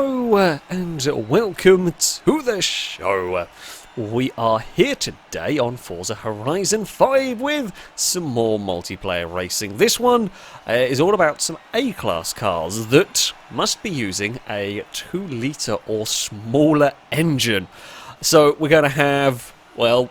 Hello and welcome to the show. We are here today on Forza Horizon 5 with some more multiplayer racing. This one is all about some A-class cars that must be using a 2-litre or smaller engine. So we're going to have, well,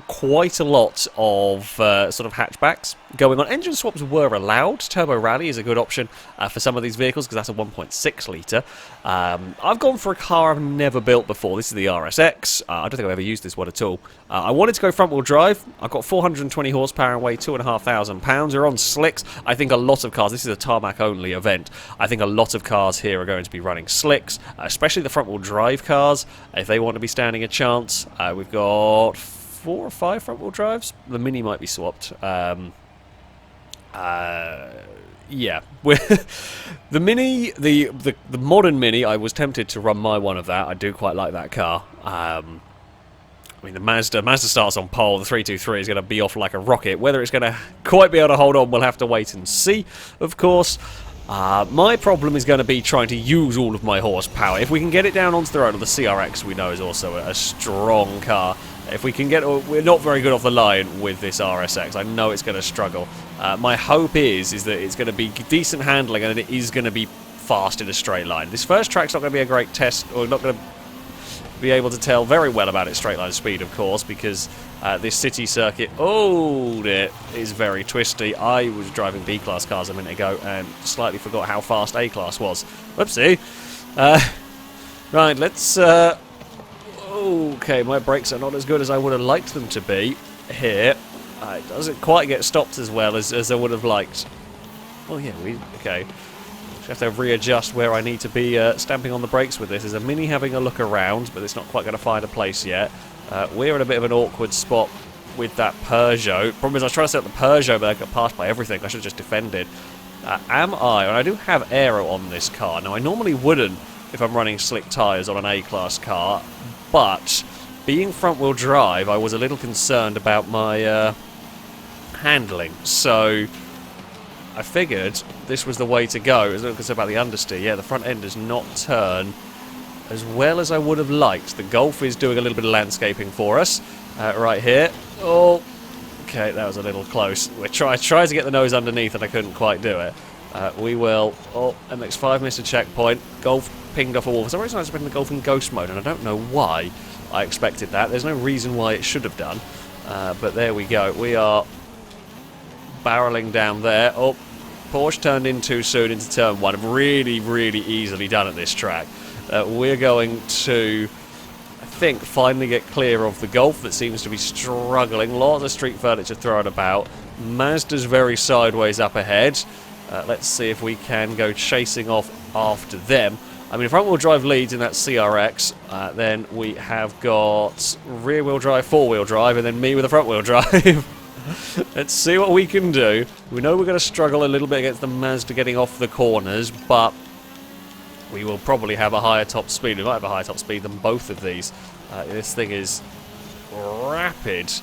quite a lot of sort of hatchbacks going on. Engine swaps were allowed. Turbo Rally is a good option for some of these vehicles because that's a 1.6 litre. I've gone for a car I've never built before. This is the RSX. I don't think I've ever used this one at all. I wanted to go front wheel drive. I've got 420 horsepower and weigh 2,500 pounds. We're on slicks. I think a lot of cars, this is a tarmac only event, I think a lot of cars here are going to be running slicks, especially the front wheel drive cars if they want to be standing a chance. We've got 4 or 5 front-wheel drives. The Mini might be swapped. Yeah. The Mini, the modern Mini, I was tempted to run my one of that. I do quite like that car. I mean, the Mazda starts on pole. The 323 is going to be off like a rocket. Whether it's going to quite be able to hold on, we'll have to wait and see, of course. My problem is going to be trying to use all of my horsepower. If we can get it down onto the road, or the CRX we know is also a strong car. If we can get... We're not very good off the line with this RSX. I know it's going to struggle. My hope is that it's going to be decent handling and it is going to be fast in a straight line. This first track's not going to be a great test, or not going to be able to tell very well about its straight line speed, of course, because this city circuit, it is very twisty. I was driving B-class cars a minute ago and slightly forgot how fast A-class was. Whoopsie. Right, let's... Okay, my brakes are not as good as I would have liked them to be here. It doesn't quite get stopped as well as I would have liked. Well, yeah, okay. Just have to readjust where I need to be stamping on the brakes with this. There's a Mini having a look around, but it's not quite going to find a place yet. We're in a bit of an awkward spot with that Peugeot. Problem is I was trying to set up the Peugeot, but I got passed by everything. I should have just defended. And I do have aero on this car. Now, I normally wouldn't if I'm running slick tyres on an A-class car, but being front-wheel drive, I was a little concerned about my handling. So I figured this was the way to go. I was a little concerned about the understeer. Yeah, the front end does not turn as well as I would have liked. The Golf is doing a little bit of landscaping for us right here. Oh, okay, that was a little close. I tried to get the nose underneath and I couldn't quite do it. We will... Oh, MX-5 missed a checkpoint. Golf pinged off a wall. For some reason I was expecting the Golf in ghost mode, and I don't know why I expected that. There's no reason why it should have done. But there we go. We are barreling down there. Oh, Porsche turned in too soon into turn 1. Really, really easily done at this track. We're going to, I think, finally get clear of the Golf that seems to be struggling. Lots of street furniture thrown about. Mazda's very sideways up ahead. Let's see if we can go chasing off after them. I mean, if front-wheel drive leads in that CRX, then we have got rear-wheel drive, four-wheel drive, and then me with a front-wheel drive. Let's see what we can do. We know we're going to struggle a little bit against the Mazda getting off the corners, but we will probably have a higher top speed. We might have a higher top speed than both of these. This thing is rapid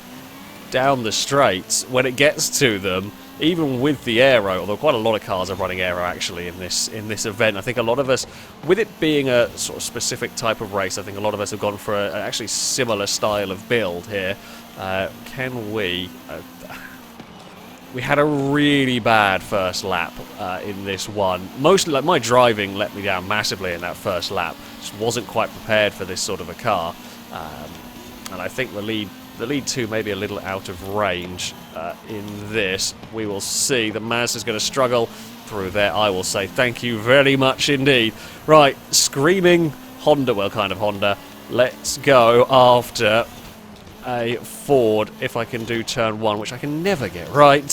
down the straights when it gets to them. Even with the aero, although quite a lot of cars are running aero actually in this event. I think a lot of us, with it being a sort of specific type of race, I think a lot of us have gone for an actually similar style of build here. Can we... we had a really bad first lap in this one. Mostly, like, my driving let me down massively in that first lap. Just wasn't quite prepared for this sort of a car. And I think the lead 2 may be a little out of range in this. We will see. The Mazda's going to struggle through there. I will say thank you very much indeed. Right, screaming Honda, well, kind of Honda. Let's go after a Ford if I can do turn 1, which I can never get right.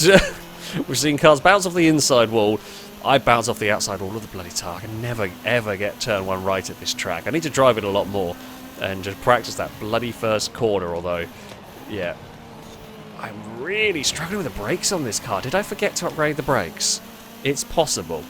We've seen cars bounce off the inside wall. I bounce off the outside wall of the bloody tar. I can never, ever get turn 1 right at this track. I need to drive it a lot more and just practice that bloody first corner, although... Yeah, I'm really struggling with the brakes on this car. Did I forget to upgrade the brakes? It's possible.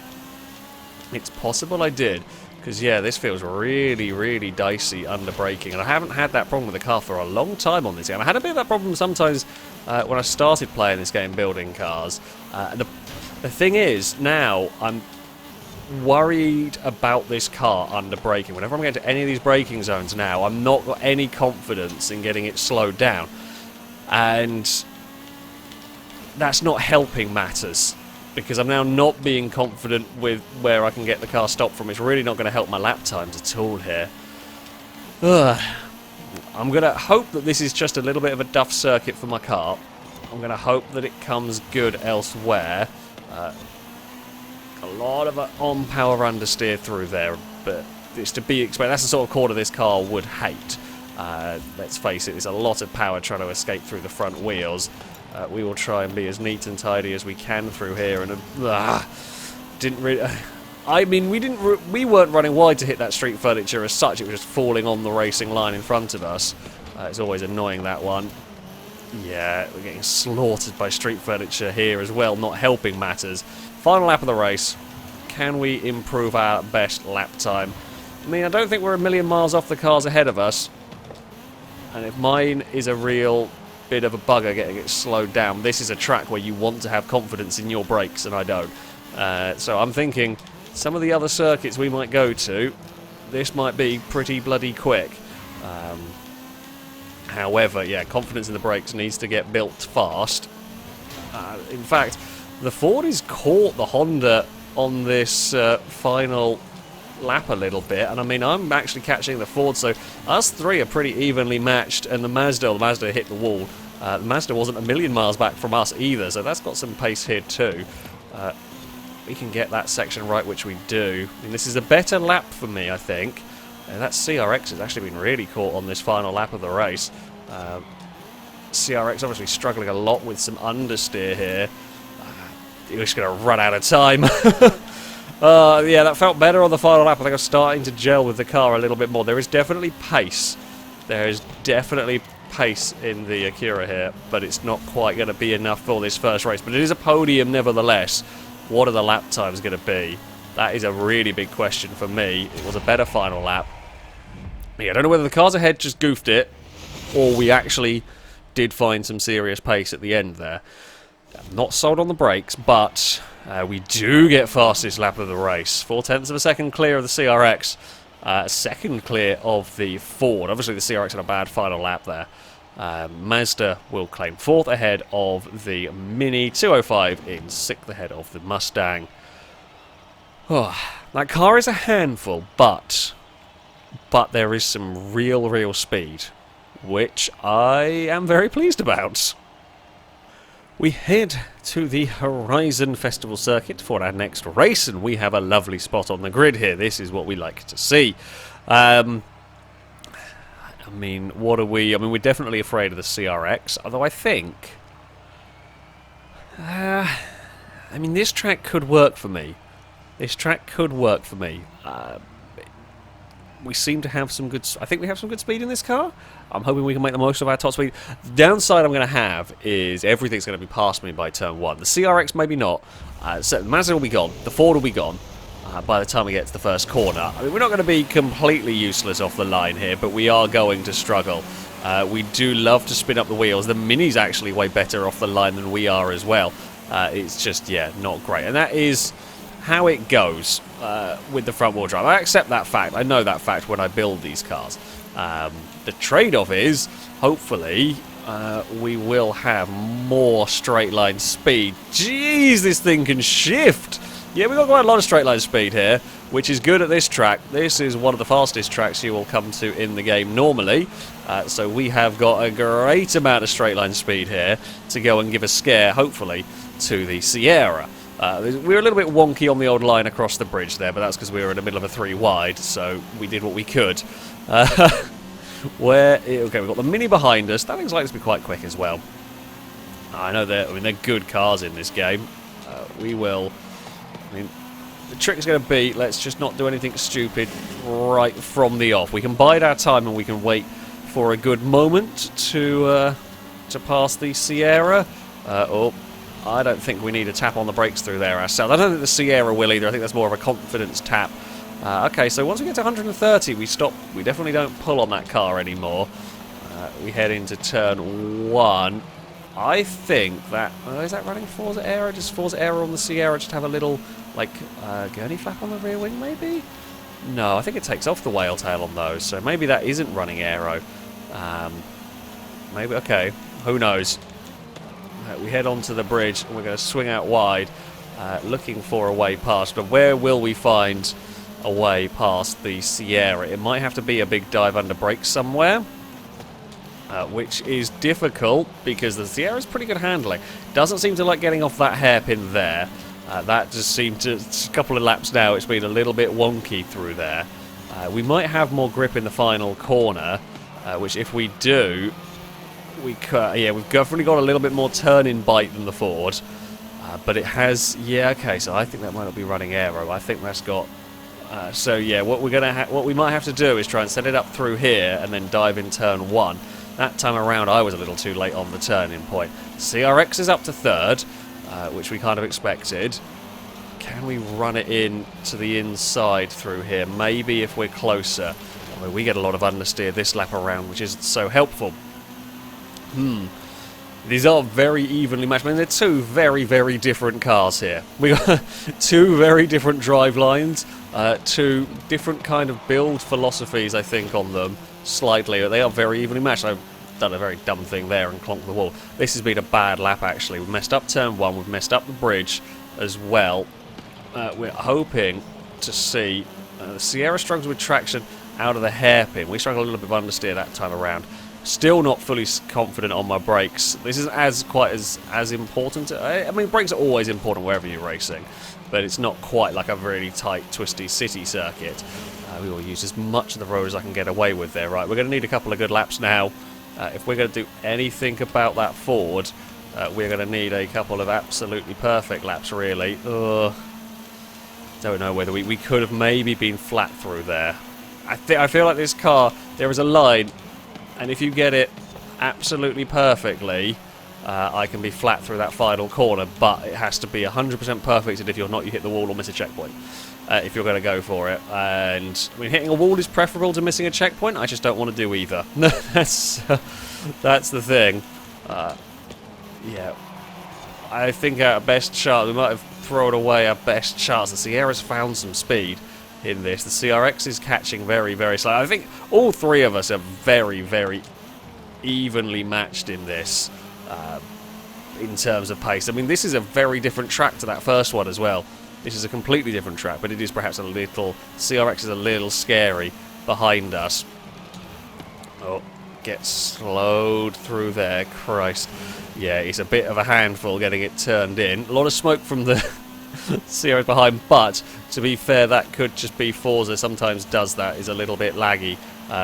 It's possible I did. Because, yeah, this feels really, really dicey under braking. And I haven't had that problem with the car for a long time on this game. I had a bit of that problem sometimes when I started playing this game, building cars. The thing is, now, I'm worried about this car under braking. Whenever I'm getting to any of these braking zones now, I'm not got any confidence in getting it slowed down. And that's not helping matters, because I'm now not being confident with where I can get the car stopped from. It's really not going to help my lap times at all here. Ugh. I'm going to hope that this is just a little bit of a duff circuit for my car. I'm going to hope that it comes good elsewhere. A lot of on-power understeer through there, but it's to be expected. That's the sort of corner this car would hate. Let's face it, there's a lot of power trying to escape through the front wheels. We will try and be as neat and tidy as we can through here, and didn't really. I mean, we weren't running wide to hit that street furniture as such. It was just falling on the racing line in front of us. It's always annoying, that one. Yeah, we're getting slaughtered by street furniture here as well, not helping matters. Final lap of the race. Can we improve our best lap time? I mean, I don't think we're a million miles off the cars ahead of us. And if mine is a real bit of a bugger getting it slowed down, this is a track where you want to have confidence in your brakes, and I don't. So I'm thinking some of the other circuits we might go to, this might be pretty bloody quick. However, yeah, confidence in the brakes needs to get built fast. In fact, the Ford has caught the Honda on this final lap a little bit, and I mean, I'm actually catching the Ford, so us three are pretty evenly matched, and the Mazda hit the wall. The Mazda wasn't a million miles back from us either, so that's got some pace here too. We can get that section right, which we do. I mean, this is a better lap for me, I think. That CRX has actually been really caught on this final lap of the race. CRX obviously struggling a lot with some understeer here. He was going to run out of time. Yeah, that felt better on the final lap. I think I'm starting to gel with the car a little bit more. There is definitely pace. There is definitely pace in the Acura here, but it's not quite going to be enough for this first race. But it is a podium nevertheless. What are the lap times going to be? That is a really big question for me. It was a better final lap. Yeah, I don't know whether the cars ahead just goofed it, or we actually did find some serious pace at the end there. I'm not sold on the brakes, but we do get fastest lap of the race. 0.4 of a second clear of the CRX. Second clear of the Ford. Obviously the CRX had a bad final lap there. Mazda will claim 4th ahead of the Mini. 205 in 6th ahead of the Mustang. Oh, that car is a handful, but there is some real speed, which I am very pleased about. We head to the Horizon Festival Circuit for our next race, and we have a lovely spot on the grid here. This is what we like to see. I mean, what are we? I mean, we're definitely afraid of the CRX, although I think... I mean, this track could work for me. This track could work for me. We seem to have some good... I think we have some good speed in this car. I'm hoping we can make the most of our top speed. The downside I'm going to have is everything's going to be past me by turn 1. The CRX maybe not. So the Mazda will be gone. The Ford will be gone by the time we get to the first corner. I mean, we're not going to be completely useless off the line here, but we are going to struggle. We do love to spin up the wheels. The Mini's actually way better off the line than we are as well. It's just, yeah, not great. And that is how it goes with the front-wheel drive. I accept that fact. I know that fact when I build these cars. The trade-off is, hopefully, we will have more straight-line speed. Jeez, this thing can shift! Yeah, we've got quite a lot of straight-line speed here, which is good at this track. This is one of the fastest tracks you will come to in the game normally. So we have got a great amount of straight-line speed here to go and give a scare, hopefully, to the Sierra. We were a little bit wonky on the old line across the bridge there, but that's because we were in the middle of a 3 wide, so we did what we could. Okay, we've got the Mini behind us. That thing's likely to be quite quick as well. I know they're good cars in this game. We will... I mean, the trick is going to be, let's just not do anything stupid right from the off. We can bide our time and we can wait for a good moment to pass the Sierra. I don't think we need a tap on the brakes through there ourselves. I don't think the Sierra will either. I think that's more of a confidence tap. Okay, so once we get to 130, we stop. We definitely don't pull on that car anymore. We head into turn 1. I think that... is that running Forza Aero? Does Forza Aero on the Sierra just have a little, like, gurney flap on the rear wing, maybe? No, I think it takes off the whale tail on those, so maybe that isn't running Aero. Maybe, okay, who knows? We head onto the bridge, and we're going to swing out wide, looking for a way past. But where will we find a way past the Sierra? It might have to be a big dive under brakes somewhere. Which is difficult because the Sierra's pretty good handling. Doesn't seem to like getting off that hairpin there. That just seemed to... a couple of laps now, it's been a little bit wonky through there. We might have more grip in the final corner, which if we do, we've definitely got a little bit more turn-in bite than the Ford. But it has... yeah, okay, so I think that might not be running aero. I think that's got... so yeah, what we might have to do is try and set it up through here and then dive in turn 1. That time around, I was a little too late on the turning point. CRX is up to third, which we kind of expected. Can we run it in to the inside through here? Maybe if we're closer. Although we get a lot of understeer this lap around, which isn't so helpful. These are very evenly matched. I mean, they're two very, very different cars here. We got two very different drive lines, two different kind of build philosophies, I think, on them. Slightly, but they are very evenly matched. I've done a very dumb thing there and clonked the wall. This has been a bad lap, actually. We've messed up turn 1, we've messed up the bridge as well. We're hoping to see... the Sierra struggles with traction out of the hairpin. We struggle a little bit with understeer that time around. Still not fully confident on my brakes. This isn't quite as important. I mean, brakes are always important wherever you're racing, but it's not quite like a really tight, twisty city circuit. We will use as much of the road as I can get away with there. Right, we're going to need a couple of good laps now. If we're going to do anything about that Ford, we're going to need a couple of absolutely perfect laps, really. Don't know whether we could have maybe been flat through there. I feel like this car, there is a line, and if you get it absolutely perfectly, I can be flat through that final corner, but it has to be 100% perfect, and if you're not, you hit the wall or miss a checkpoint. If you're going to go for it. And I mean, hitting a wall is preferable to missing a checkpoint. I just don't want to do either. that's the thing. Yeah, I think our best chance, we might have thrown away our best chance. The Sierra's found some speed in this. The CRX is catching very, very slow. I think all three of us are very, very evenly matched in this, in terms of pace. I mean, this is a very different track to that first one as well. This is a completely different track, but it is perhaps a little... CRX is a little scary behind us. Oh, gets slowed through there. Christ. Yeah, it's a bit of a handful getting it turned in. A lot of smoke from the CRX behind, but to be fair, that could just be Forza. Sometimes does that, is a little bit laggy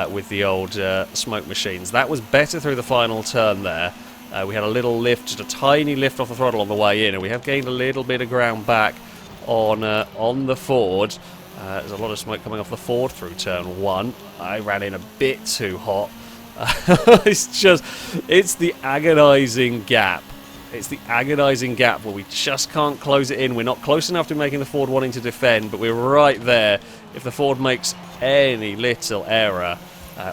with the old smoke machines. That was better through the final turn there. We had a little lift, just a tiny lift off the throttle on the way in, and we have gained a little bit of ground back on the Ford. There's a lot of smoke coming off the Ford through turn 1. I ran in a bit too hot. It's the agonising gap. It's the agonising gap where we just can't close it in. We're not close enough to making the Ford wanting to defend, but we're right there. If the Ford makes any little error,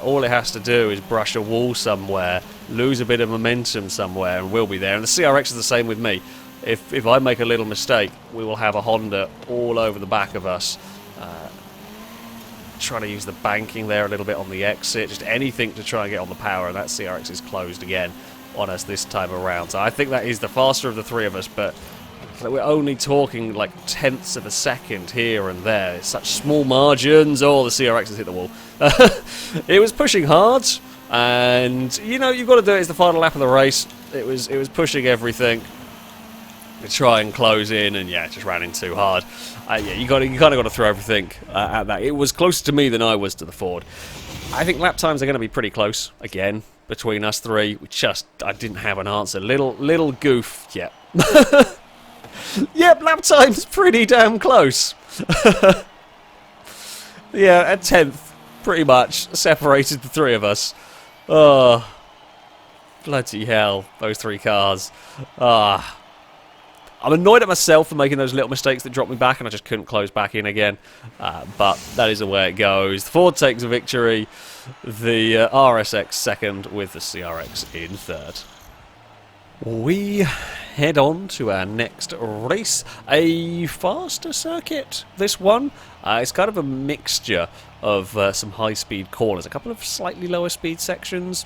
all it has to do is brush a wall somewhere, lose a bit of momentum somewhere, and we'll be there. And the CRX is the same with me. If I make a little mistake, we will have a Honda all over the back of us. Trying to use the banking there a little bit on the exit, just anything to try and get on the power, and that CRX is closed again on us this time around. So I think that is the faster of the three of us, but we're only talking like tenths of a second here and there. It's such small margins. Oh, the CRX has hit the wall. It was pushing hard, and you know, you've got to do it. It's the final lap of the race. It was pushing everything to try and close in, and yeah, just ran in too hard. Yeah, you kind of got to throw everything at that. It was closer to me than I was to the Ford. I think lap times are going to be pretty close again between us three. I didn't have an answer. Little goof. Yeah. Yep, lap time's pretty damn close. Yeah, a tenth, pretty much separated the three of us. Oh, bloody hell! Those three cars. I'm annoyed at myself for making those little mistakes that dropped me back, and I just couldn't close back in again. But that is the way it goes. The Ford takes a victory. The RSX second, with the CRX in third. We head on to our next race, a faster circuit, this one. It's kind of a mixture of some high-speed corners, a couple of slightly lower speed sections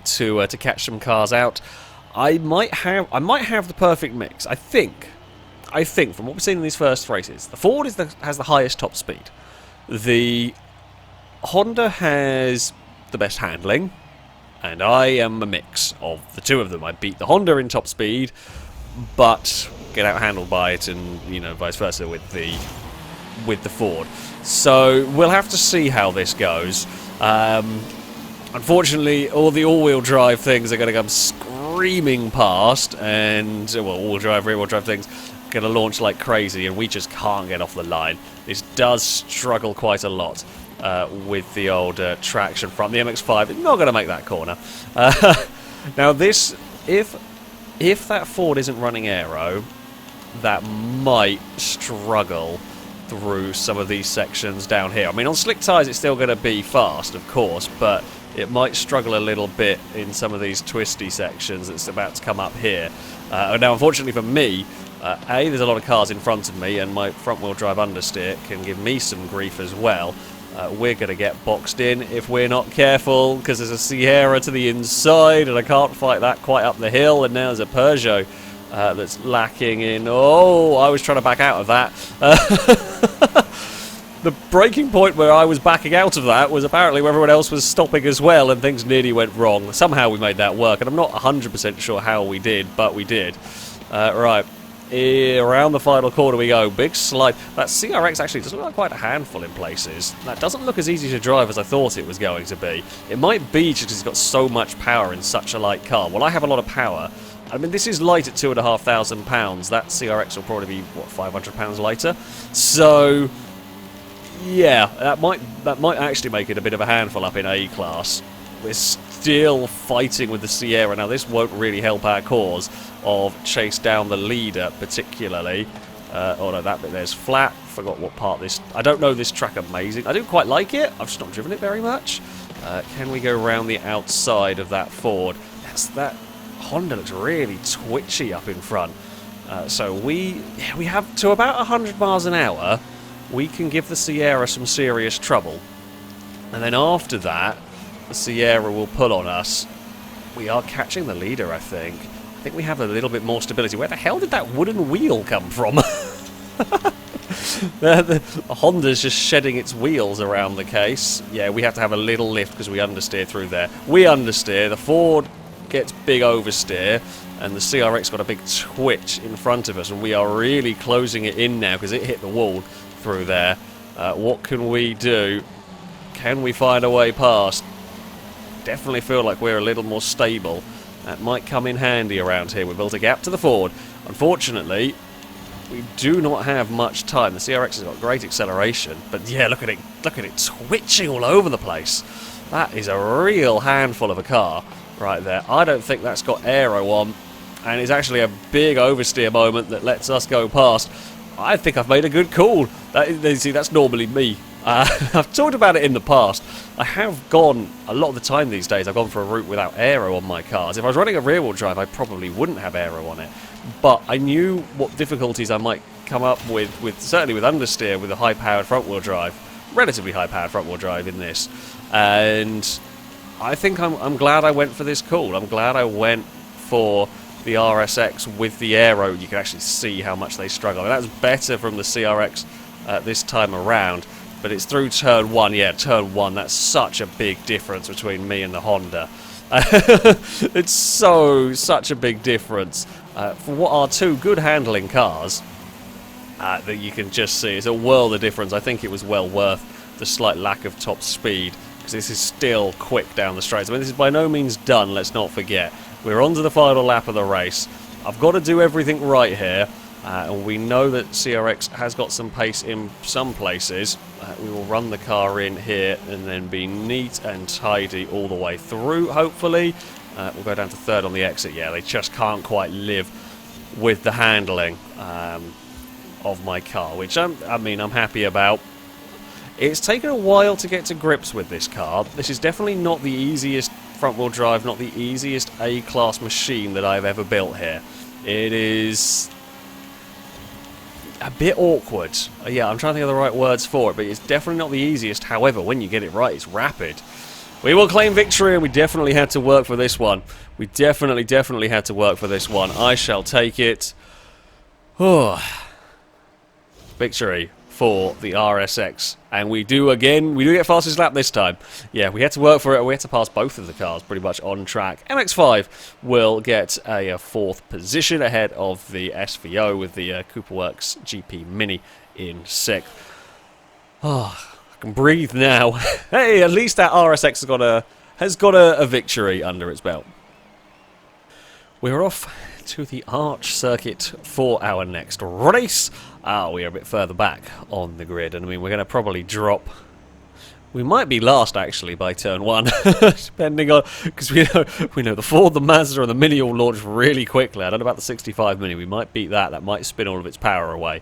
to catch some cars out. I might have the perfect mix. I think from what we've seen in these first races, the Ford has the highest top speed. The Honda has the best handling. And I am a mix of the two of them. I beat the Honda in top speed, but get out-handled by it, and vice versa with the Ford. So we'll have to see how this goes. Unfortunately, all the all-wheel drive things are going to come screaming past, and all-wheel drive, rear-wheel drive things are going to launch like crazy, and we just can't get off the line. This does struggle quite a lot. With the old traction front. The MX-5 is not going to make that corner. Now this, if that Ford isn't running aero, that might struggle through some of these sections down here. I mean, on slick tyres it's still going to be fast, of course, but it might struggle a little bit in some of these twisty sections that's about to come up here. Now, unfortunately for me, there's a lot of cars in front of me, and my front-wheel drive understeer can give me some grief as well. We're going to get boxed in if we're not careful, because there's a Sierra to the inside, and I can't fight that quite up the hill, and now there's a Peugeot that's lacking in... Oh, I was trying to back out of that. The breaking point where I was backing out of that was apparently where everyone else was stopping as well, and things nearly went wrong. Somehow we made that work, and I'm not 100% sure how we did, but we did. Right. Around the final corner we go. Big slide. That CRX actually doesn't look like quite a handful in places. That doesn't look as easy to drive as I thought it was going to be. It might be just because it's got so much power in such a light car. Well, I have a lot of power. I mean, this is light at £2,500. That CRX will probably be, what, £500 lighter? So, yeah, that might actually make it a bit of a handful up in A class. We're still fighting with the Sierra. Now, this won't really help our cause of chase down the leader, particularly. Oh no, that bit there's flat. Forgot what part this... I don't know this track amazing. I do quite like it. I've just not driven it very much. Can we go around the outside of that Ford? That Honda looks really twitchy up in front. So we have to about 100 miles an hour. We can give the Sierra some serious trouble. And then after that, the Sierra will pull on us. We are catching the leader, I think. I think we have a little bit more stability. Where the hell did that wooden wheel come from? the Honda's just shedding its wheels around the case. Yeah, we have to have a little lift because we understeer through there. We understeer. The Ford gets big oversteer. And the CRX got a big twitch in front of us. And we are really closing it in now because it hit the wall through there. What can we do? Can we find a way past? Definitely feel like we're a little more stable. That might come in handy around here. We built a gap to the Ford. Unfortunately, we do not have much time. The CRX has got great acceleration, but yeah, look at it twitching all over the place. That is a real handful of a car right there. I don't think that's got aero on, and it's actually a big oversteer moment that lets us go past. I think I've made a good call. See, that's normally me. I've talked about it in the past. I have gone, a lot of the time these days, I've gone for a route without aero on my cars. If I was running a rear-wheel drive, I probably wouldn't have aero on it. But I knew what difficulties I might come up with certainly with understeer with a high-powered front-wheel drive. Relatively high-powered front-wheel drive in this. And I think I'm glad I went for this call. I'm glad I went for the RSX with the aero. You can actually see how much they struggle. And that's better from the CRX this time around. But it's through turn one. Yeah, turn one. That's such a big difference between me and the Honda. It's such a big difference. For what are two good handling cars, that you can just see. It's a world of difference. I think it was well worth the slight lack of top speed, because this is still quick down the straights. I mean, this is by no means done, let's not forget. We're on to the final lap of the race. I've got to do everything right here. And we know that CRX has got some pace in some places. We will run the car in here and then be neat and tidy all the way through, hopefully. We'll go down to third on the exit. Yeah, they just can't quite live with the handling of my car, which I'm happy about. It's taken a while to get to grips with this car. This is definitely not the easiest front-wheel drive, not the easiest A-class machine that I've ever built here. It is a bit awkward. Yeah, I'm trying to think of the right words for it, but it's definitely not the easiest. However, when you get it right, it's rapid. We will claim victory, and we definitely had to work for this one. We definitely had to work for this one. I shall take it. Oh. Victory for the RSX. And we do get fastest lap this time. Yeah, we had to work for it. We had to pass both of the cars pretty much on track. MX-5 will get a fourth position ahead of the SVO with the Cooperworks GP Mini in sixth. Oh, I can breathe now. Hey, at least that RSX has got a victory under its belt. We're off to the Arch circuit for our next race. We are a bit further back on the grid, and I mean, we're going to probably drop. We might be last actually by turn 1, depending on, because we know the Ford, the Mazda, and the Mini all launch really quickly. I don't know about the 65 Mini. We might beat that. That might spin all of its power away.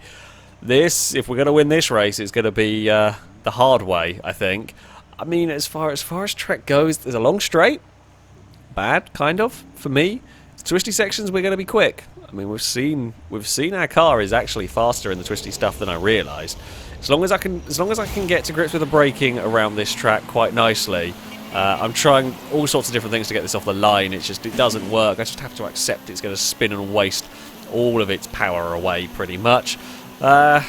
This, if we're going to win this race, it's going to be the hard way, I think. I mean, as far as Trek goes, there's a long straight. Bad, kind of, for me. Twisty sections, we're going to be quick. I mean, we've seen our car is actually faster in the twisty stuff than I realised. As long as I can get to grips with the braking around this track quite nicely. I'm trying all sorts of different things to get this off the line. It doesn't work. I just have to accept it's going to spin and waste all of its power away, pretty much. But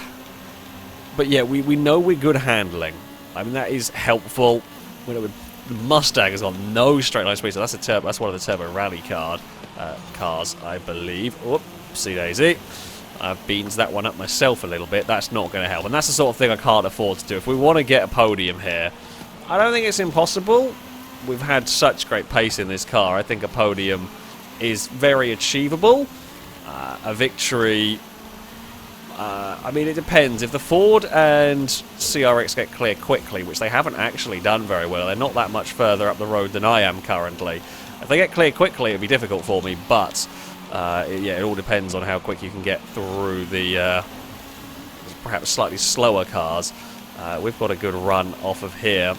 yeah, we know we're good handling. I mean, that is helpful. We know the Mustang has got no straight line speed, so that's a turbo. That's one of the turbo rally cars, I believe. Oopsie daisy. I've beans that one up myself a little bit. That's not going to help, and that's the sort of thing I can't afford to do. If we want to get a podium here, I don't think it's impossible. We've had such great pace in this car. I think a podium is very achievable. A victory, I mean, it depends. If the Ford and CRX get clear quickly, which they haven't actually done very well, they're not that much further up the road than I am currently. If they get clear quickly, it'd be difficult for me, but yeah, it all depends on how quick you can get through the perhaps slightly slower cars. We've got a good run off of here.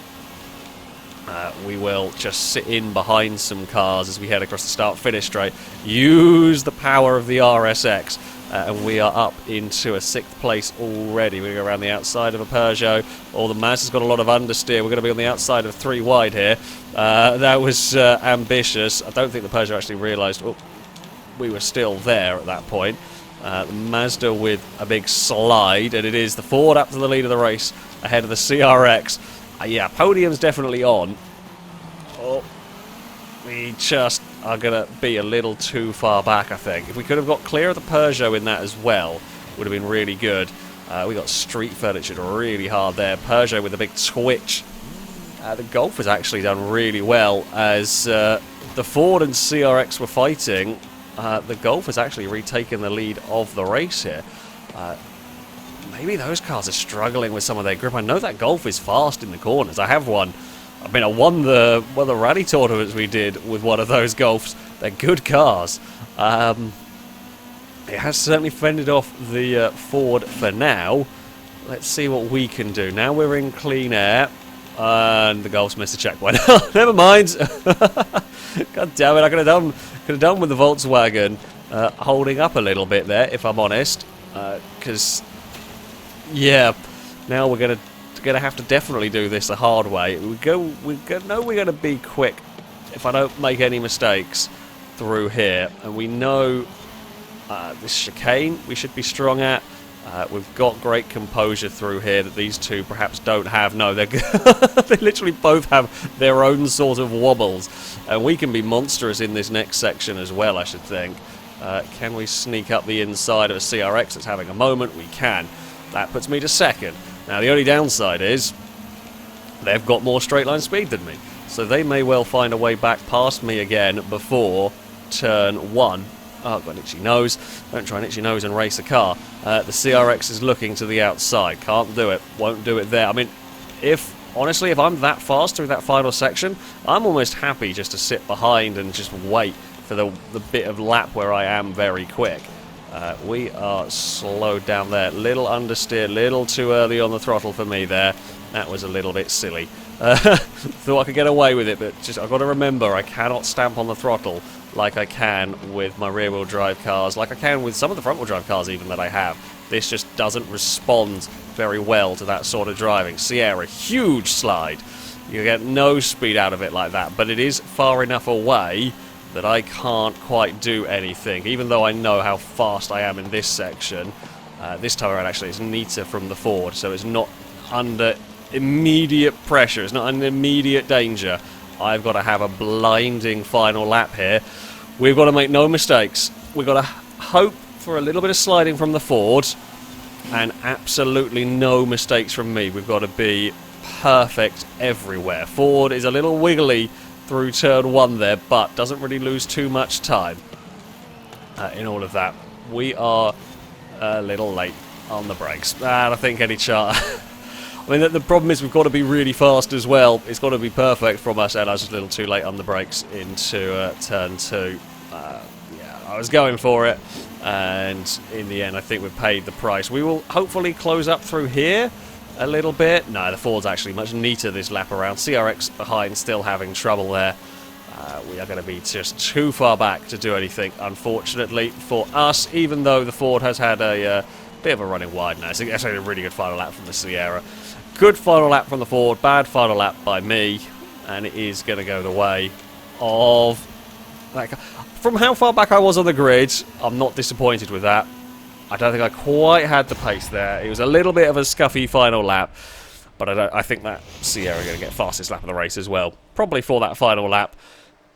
We will just sit in behind some cars as we head across the start-finish straight. Use the power of the RSX. And we are up into a 6th place already. We go around the outside of a Peugeot. The Mazda's got a lot of understeer. We're going to be on the outside of 3 wide here. That was ambitious. I don't think the Peugeot actually realised we were still there at that point. The Mazda with a big slide, and it is the Ford up to the lead of the race ahead of the CRX. Yeah, podium's definitely on. We just are going to be a little too far back, I think. If we could have got clear of the Peugeot in that as well, would have been really good. We got street furniture really hard there. Peugeot with a big twitch. The Golf has actually done really well as the Ford and CRX were fighting. The Golf has actually retaken the lead of the race here. Maybe those cars are struggling with some of their grip. I know that Golf is fast in the corners. I have one. I mean, I won the rally tournaments we did with one of those Golfs. They're good cars. It has certainly fended off the Ford for now. Let's see what we can do. Now we're in clean air. And the Golf's missed a checkpoint. Never mind. God damn it, I could have done with the Volkswagen holding up a little bit there, if I'm honest. Because, yeah, now we're going to have to definitely do this the hard way. We know we're going to be quick if I don't make any mistakes through here, and we know this chicane we should be strong at. We've got great composure through here that these two perhaps don't have. No, they literally both have their own sort of wobbles, and we can be monstrous in this next section as well, I should think. Can we sneak up the inside of a CRX that's having a moment? We can. That puts me to second. Now, the only downside is they've got more straight line speed than me, so they may well find a way back past me again before turn 1. Oh, I've got an itchy nose. Don't try an itchy nose and race a car. The CRX is looking to the outside. Can't do it. Won't do it there. I mean, honestly, if I'm that fast through that final section, I'm almost happy just to sit behind and just wait for the bit of lap where I am very quick. We are slowed down there. Little understeer, little too early on the throttle for me there. That was a little bit silly. Thought I could get away with it, but just I've got to remember I cannot stamp on the throttle like I can with my rear-wheel drive cars, like I can with some of the front-wheel drive cars even that I have. This just doesn't respond very well to that sort of driving. Sierra, huge slide. You get no speed out of it like that, but it is far enough away that I can't quite do anything, even though I know how fast I am in this section. This time around, actually, it's Litre from the Ford, so it's not under immediate pressure. It's not under immediate danger. I've got to have a blinding final lap here. We've got to make no mistakes. We've got to hope for a little bit of sliding from the Ford, and absolutely no mistakes from me. We've got to be perfect everywhere. Ford is a little wiggly through turn 1 there, but doesn't really lose too much time in all of that. We are a little late on the brakes. I don't think any chance. I mean, the problem is we've got to be really fast as well. It's got to be perfect from us, and I was just a little too late on the brakes into turn 2. Yeah, I was going for it, and in the end I think we've paid the price. We will hopefully close up through here a little bit. No, the Ford's actually much neater this lap around. CRX behind, still having trouble there. We are going to be just too far back to do anything, unfortunately, for us, even though the Ford has had a bit of a running wide now. It's actually a really good final lap from the Sierra. Good final lap from the Ford, bad final lap by me, and it is going to go the way of... From how far back I was on the grid, I'm not disappointed with that. I don't think I quite had the pace there. It was a little bit of a scuffy final lap, but I think that Sierra is going to get fastest lap of the race as well. Probably for that final lap.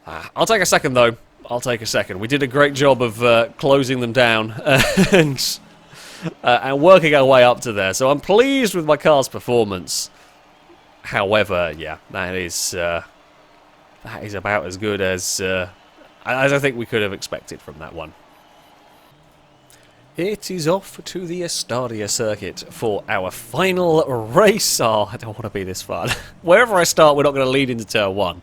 I'll take a second, though. I'll take a second. We did a great job of closing them down and working our way up to there. So I'm pleased with my car's performance. However, yeah, that is about as good as I think we could have expected from that one. It is off to the Estadio circuit for our final race. Oh, I don't want to be this far. Wherever I start, we're not going to lead into turn 1.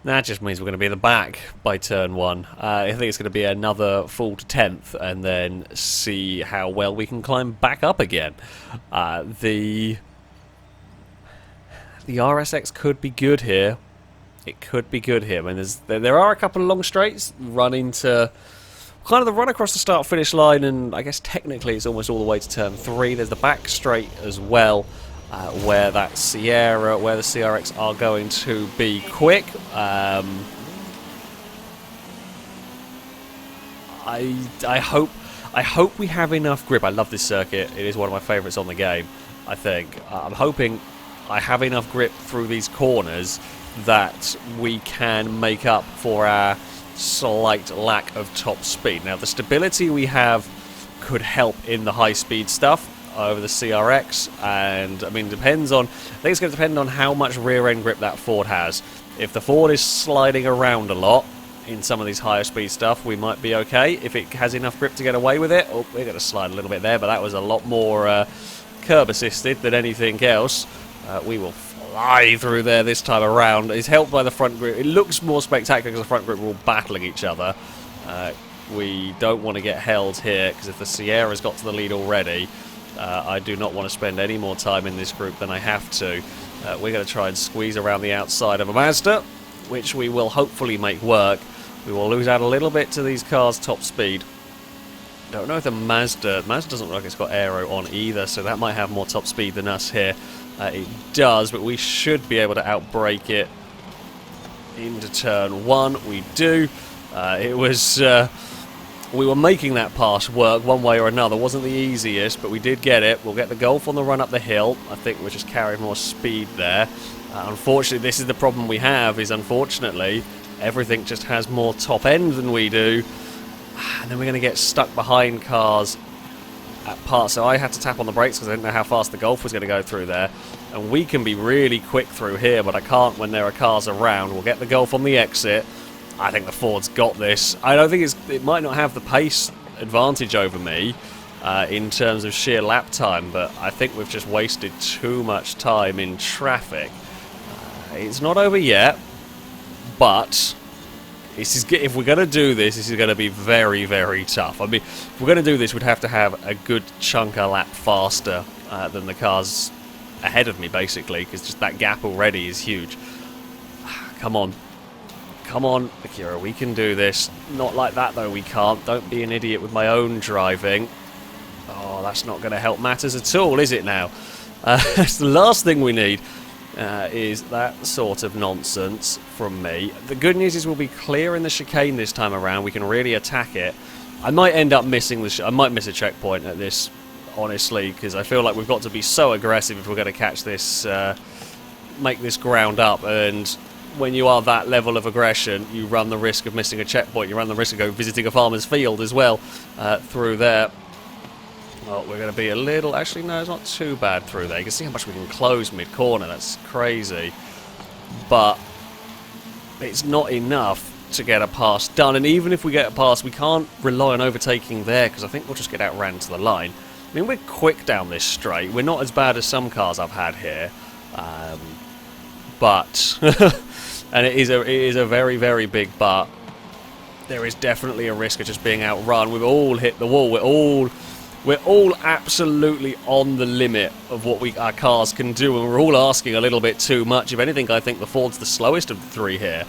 That just means we're going to be in the back by turn 1. I think it's going to be another full to 10th, and then see how well we can climb back up again. The RSX could be good here. It could be good here. I mean, there are a couple of long straights run into kind of the run across the start-finish line, and I guess technically it's almost all the way to turn 3. There's the back straight as well, where that Sierra, where the CRX are going to be quick. I hope we have enough grip. I love this circuit. It is one of my favourites on the game, I think. I'm hoping I have enough grip through these corners that we can make up for our slight lack of top speed. Now, the stability we have could help in the high-speed stuff over the CRX, and I mean, depends on. I think it's going to depend on how much rear-end grip that Ford has. If the Ford is sliding around a lot in some of these higher speed stuff, we might be okay. If it has enough grip to get away with it, oh, we're going to slide a little bit there, but that was a lot more curb-assisted than anything else. We will fly through there this time around. It's helped by the front grip. It looks more spectacular because the front grip are all battling each other. We don't want to get held here, because if the Sierra's got to the lead already, I do not want to spend any more time in this group than I have to. We're going to try and squeeze around the outside of a Mazda, which we will hopefully make work. We will lose out a little bit to these cars' top speed. Don't know if the Mazda doesn't look like it's got aero on either, so that might have more top speed than us here. It does, but we should be able to outbrake it into turn 1. We do. It was we were making that pass work one way or another. Wasn't the easiest, but we did get it. We'll get the Golf on the run up the hill. I think we're just carrying more speed there. Unfortunately, this is the problem we have, is unfortunately everything just has more top end than we do, and then we're going to get stuck behind cars at parts. So I had to tap on the brakes because I didn't know how fast the Golf was going to go through there, and we can be really quick through here, but I can't when there are cars around. We'll get the Golf on the exit. I think the Ford's got this. I don't think it might not have the pace advantage over me in terms of sheer lap time, but I think we've just wasted too much time in traffic. It's not over yet, but If we're going to do this, this is going to be very, very tough. I mean, if we're going to do this, we'd have to have a good chunk a lap faster than the cars ahead of me, basically, because just that gap already is huge. Come on. Come on, Akira, we can do this. Not like that, though, we can't. Don't be an idiot with my own driving. Oh, that's not going to help matters at all, is it now? That's the last thing we need, is that sort of nonsense from me. The good news is we'll be clear in the chicane this time around. We can really attack it. I might end up missing I might miss a checkpoint at this, honestly, because I feel like we've got to be so aggressive if we're going to catch this, make this ground up. And when you are that level of aggression, you run the risk of missing a checkpoint. You run the risk of visiting a farmer's field as well through there. Oh, we're going to be a little... Actually, no, it's not too bad through there. You can see how much we can close mid-corner. That's crazy. But it's not enough to get a pass done. And even if we get a pass, we can't rely on overtaking there, because I think we'll just get outran to the line. I mean, we're quick down this straight. We're not as bad as some cars I've had here. But... and it is a very, very big but. There is definitely a risk of just being outrun. We've all hit the wall. We're all absolutely on the limit of what our cars can do, and we're all asking a little bit too much. If anything, I think the Ford's the slowest of the three here.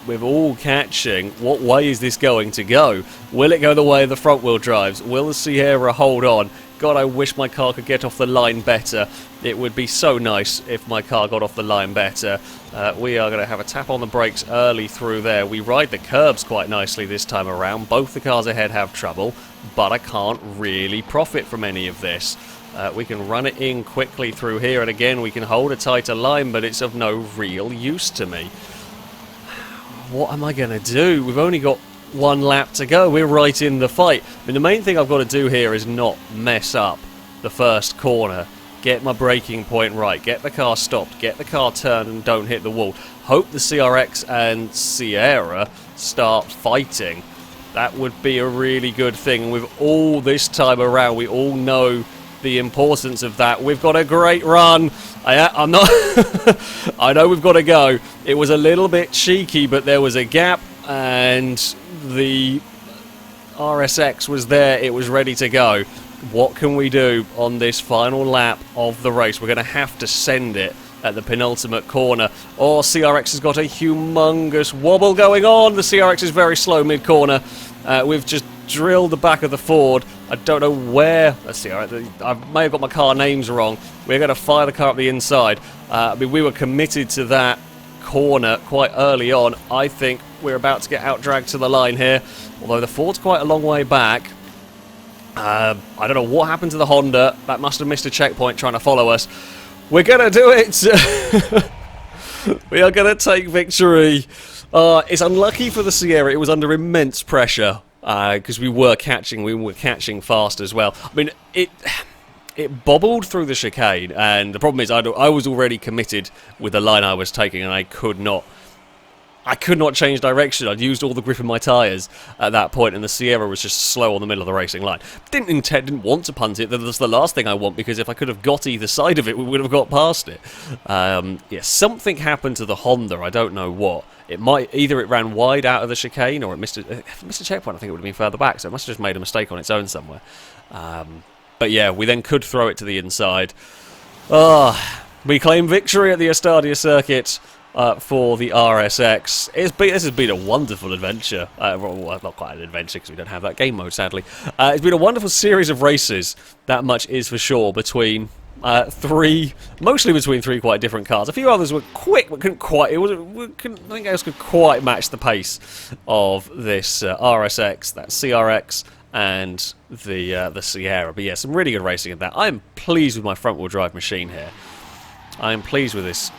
We're all catching. What way is this going to go? Will it go the way of the front-wheel drives? Will the Sierra hold on? God, I wish my car could get off the line better. It would be so nice if my car got off the line better. We are going to have a tap on the brakes early through there. We ride the curbs quite nicely this time around. Both the cars ahead have trouble, but I can't really profit from any of this. We can run it in quickly through here, and again, we can hold a tighter line, but it's of no real use to me. What am I going to do? We've only got one lap to go. We're right in the fight. I mean, the main thing I've got to do here is not mess up the first corner. Get my braking point right. Get the car stopped. Get the car turned and don't hit the wall. Hope the CRX and Sierra start fighting. That would be a really good thing. And with all this time around, we all know the importance of that. We've got a great run. I'm not... I know we've got to go. It was a little bit cheeky, but there was a gap, and the RSX was there. It was ready to go. What can we do on this final lap of the race? We're going to have to send it at the penultimate corner. Oh, CRX has got a humongous wobble going on. The CRX is very slow mid-corner. We've just drilled the back of the Ford. I don't know where... Let's see, I may have got my car names wrong. We're going to fire the car up the inside. I mean, we were committed to that corner quite early on. I think we're about to get out-dragged to the line here, although the Ford's quite a long way back. I don't know what happened to the Honda. That must have missed a checkpoint trying to follow us. We're going to do it! We are going to take victory. It's unlucky for the Sierra. It was under immense pressure because we were catching fast as well. I mean, it bobbled through the chicane, and the problem is I was already committed with the line I was taking, and I could not change direction. I'd used all the grip in my tyres at that point, and the Sierra was just slow on the middle of the racing line. Didn't want to punt it. That's the last thing I want, because if I could have got either side of it, we would have got past it. Yeah, something happened to the Honda. I don't know what. Either it ran wide out of the chicane, or it missed a checkpoint. I think it would have been further back, so it must have just made a mistake on its own somewhere. But yeah, we then could throw it to the inside. We claim victory at the Estadio circuit. For the RSX. This has been a wonderful adventure. Well, not quite an adventure because we don't have that game mode, sadly. It's been a wonderful series of races, that much is for sure, between mostly between three quite different cars. A few others were quick, but nothing else could quite match the pace of this RSX, that CRX, and the Sierra. But yeah, some really good racing in that. I'm pleased with my front-wheel drive machine here. I'm pleased with this.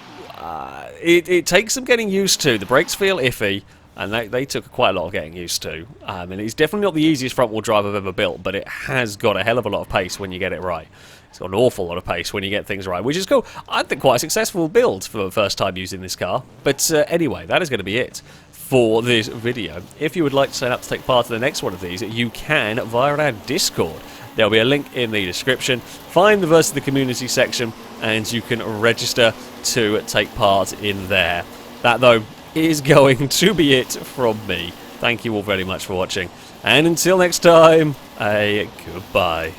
It takes some getting used to. The brakes feel iffy, and they took quite a lot of getting used to. And it's definitely not the easiest front-wheel drive I've ever built, but it has got a hell of a lot of pace when you get it right. It's got an awful lot of pace when you get things right, which is cool. I think quite a successful build for the first time using this car. But anyway, that is going to be it for this video. If you would like to sign up to take part in the next one of these, you can via our Discord. There'll be a link in the description. Find the versus the community section, and you can register to take part in there. That, though, is going to be it from me. Thank you all very much for watching. And until next time, goodbye.